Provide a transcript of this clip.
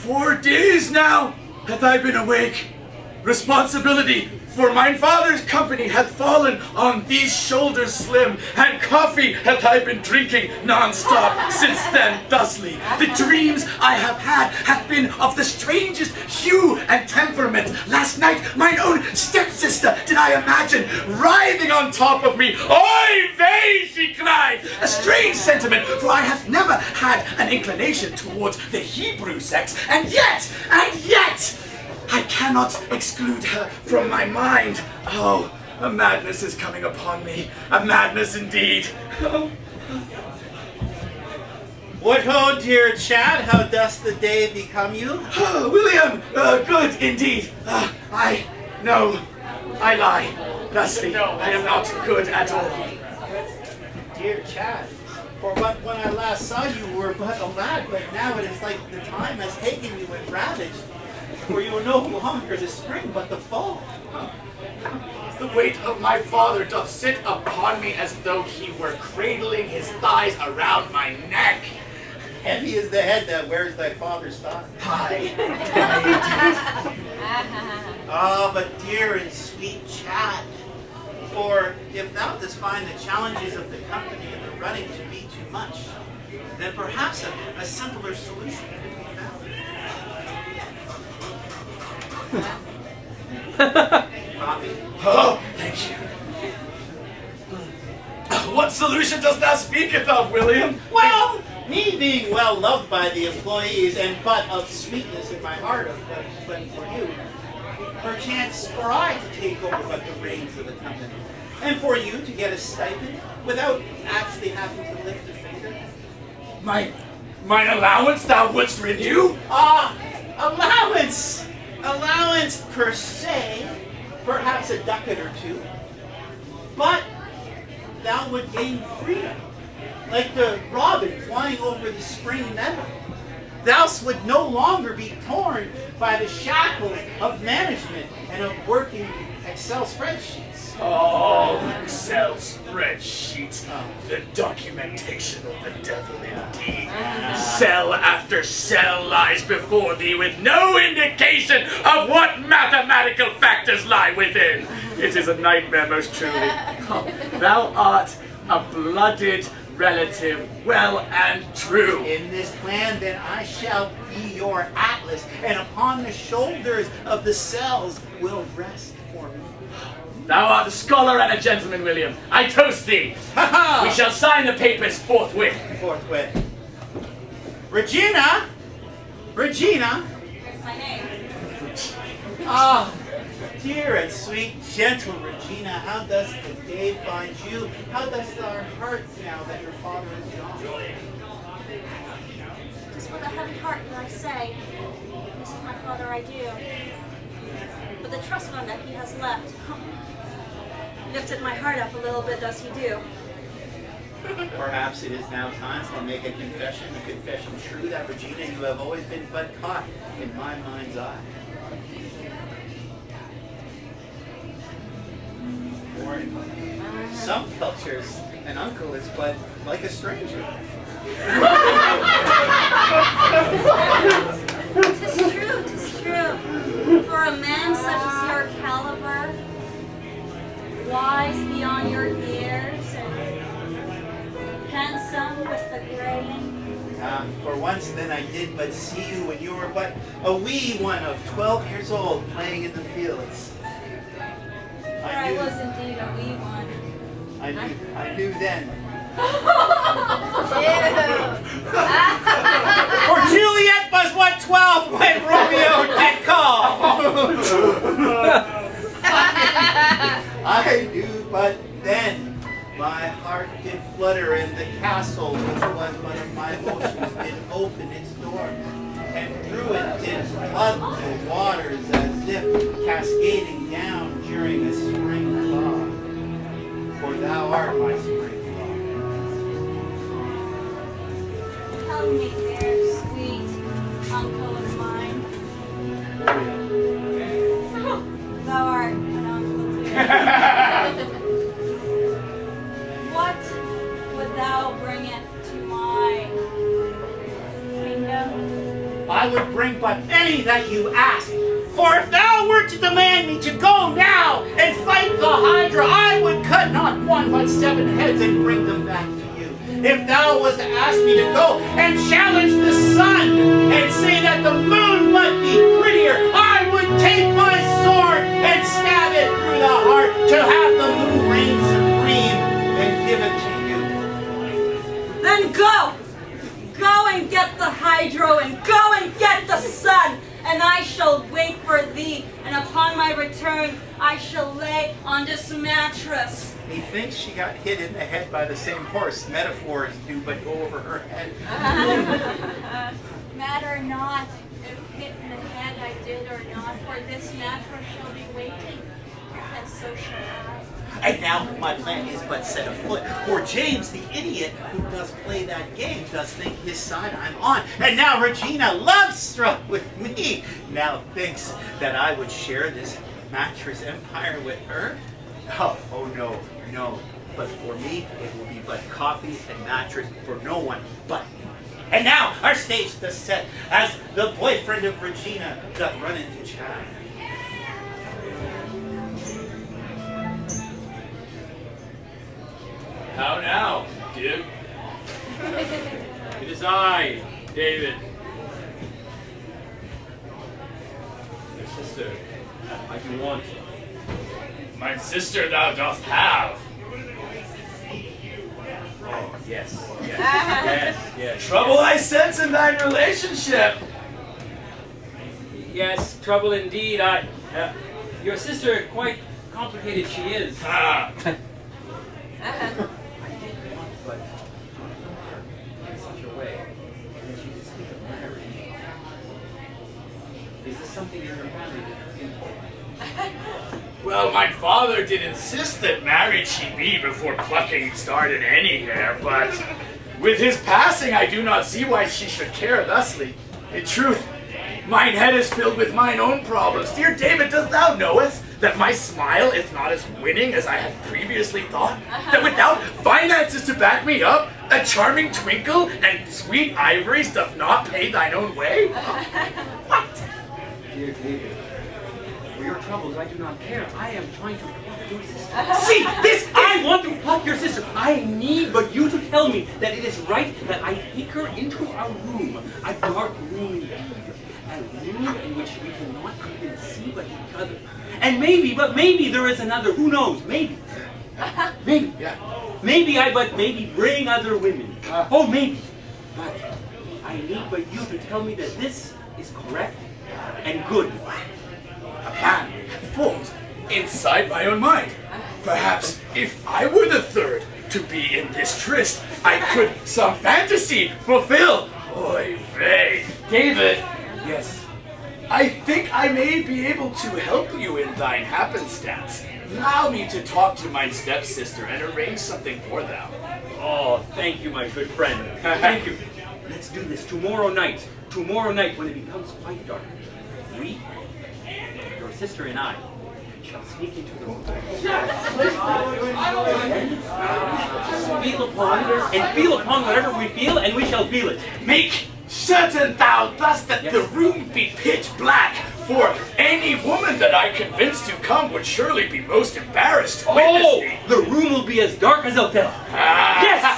4 days now hath I been awake. Responsibility for mine father's company hath fallen on these shoulders slim, and coffee hath I been drinking non-stop since then thusly. The dreams I have had hath been of the strangest hue and temperament. Last night mine own stepsister did I imagine writhing on top of me. Oy vey, she cried! A strange sentiment, for I have never had an inclination towards the Hebrew sex, and yet, I cannot exclude her from my mind. Oh, a madness is coming upon me. A madness indeed. Oh. What ho, dear Chad, how doth the day become you? Oh, William, good indeed. I lie. Thusly, I am not good at all. Dear Chad, for when I last saw you were but a lad, but now it is like the time has taken you and ravaged. For you are no longer the spring, but the fall. The weight of my father doth sit upon me as though he were cradling his thighs around my neck. Heavy is the head that wears thy father's thigh. Aye. Ah, but dear and sweet Chad, for if thou dost find the challenges of the company and the running to be too much, then perhaps a simpler solution could be found. Coffee? Oh, thank you. What solution dost thou speaketh of, William? Well, me being well loved by the employees and but of sweetness in my heart, but for you, perchance for I to take over but the reins of the company, and for you to get a stipend without actually having to lift a finger. Mine allowance thou wouldst renew? Ah, allowance! Allowance per se, perhaps a ducat or two, but thou would gain freedom, like the robin flying over the spring meadow. Thou would no longer be torn by the shackles of management and of working Excel spreadsheets. Oh, Excel spreadsheets. The documentation of the devil indeed. Cell after cell lies before thee with no indication of what mathematical factors lie within. It is a nightmare, most truly. Oh, thou art a blooded relative, well and true. In this plan, then, I shall be your atlas, and upon the shoulders of the cells will rest for me. Thou art a scholar and a gentleman, William. I toast thee. Ha-ha! We shall sign the papers forthwith. Forthwith. Regina! Regina! Here's my name. Ah, dear and sweet, gentle Regina, how does the day find you? How does our heart now that your father is gone? Just with a heavy heart that I say, this is my father I do. But the trust fund that he has left lifted my heart up a little bit, does he do? Perhaps it is now time to make a confession true that Regina, you have always been but caught in my mind's eye. For in some cultures, an uncle is but like a stranger. Tis true. For a man such as your caliber, wise beyond your years, and handsome with the grain. For once then I did but see you when you were but a wee one of 12 years old playing in the fields. For I was indeed a wee one. I knew then. For Juliet was what 12 when Romeo did call. I knew but then. My heart did flutter, and the castle, which was one of my oceans, did open its doors, and through it did flood the waters as if cascading down during a spring thaw. For thou art my spring thaw. Tell me, dear, sweet uncle of mine. Thou art an uncle too. What would thou bring it to my kingdom? I I would bring but any that you ask. For if thou were to demand me to go now and fight the Hydra, I would cut not one but 7 heads and bring them back to you. If thou was to ask me to go and challenge the sun and say that the moon might be prettier, I would take my sword and stab it through the heart to have the moon reign supreme and give it to you. Then go! Go and get the hydro and go and get the sun, and I shall wait for thee, and upon my return I shall lay on this mattress. Methinks she got hit in the head by the same horse. Metaphors do but go over her head. Matter not if hit in the head I did or not, for this mattress shall be waiting, and so shall I. And now my plan is but set afoot. For James, the idiot who does play that game, does think his side I'm on. And now Regina, love-struck with me, now thinks that I would share this mattress empire with her. Oh no, no. But for me, it will be but coffee and mattress for no one but me. And now our stage does set as the boyfriend of Regina doth run into chaff. How now, Dib? It is I, David. Your sister, I do want. My sister thou dost have. Oh, yes, yes. Trouble I sense in thine relationship. Yes, trouble indeed. Your sister, quite complicated she is. Ah. I did want, but in such a way that she could speak of marriage. Is this something in your family that is important? Well, my father did insist that married she be before plucking started any hair, but with his passing I do not see why she should care thusly. In truth, mine head is filled with mine own problems. Dear David, dost thou knowest that my smile is not as winning as I had previously thought? That without finances to back me up, a charming twinkle and sweet ivories doth not pay thine own way? What? Dear David, for your troubles I do not care. I am trying to pluck your sister. See, this I want to pluck your sister. I need but you to tell me that it is right that I take her into our room, a dark room indeed, a room in which we cannot even see but each other. And maybe, but maybe there is another, who knows, maybe. Maybe, yeah. Maybe bring other women. Oh, maybe. But I need but you to tell me that this is correct and good. A plan formed inside my own mind. Perhaps if I were the third to be in this tryst, I could some fantasy fulfill. Oy vey. David. Yes. I think I may be able to help you in thine happenstance. Allow me to talk to my stepsister and arrange something for thou. Oh, thank you, my good friend. Thank you. Let's do this tomorrow night. Tomorrow night when it becomes quite dark. We, your sister and I, shall sneak into the room. Feel upon whatever we feel, and we shall feel it. Make certain thou thus that Yes. the room be pitch black, for any woman that I convince to come would surely be most embarrassed to witness Oh, me. the room will be as dark as Othello. Ah. Yes!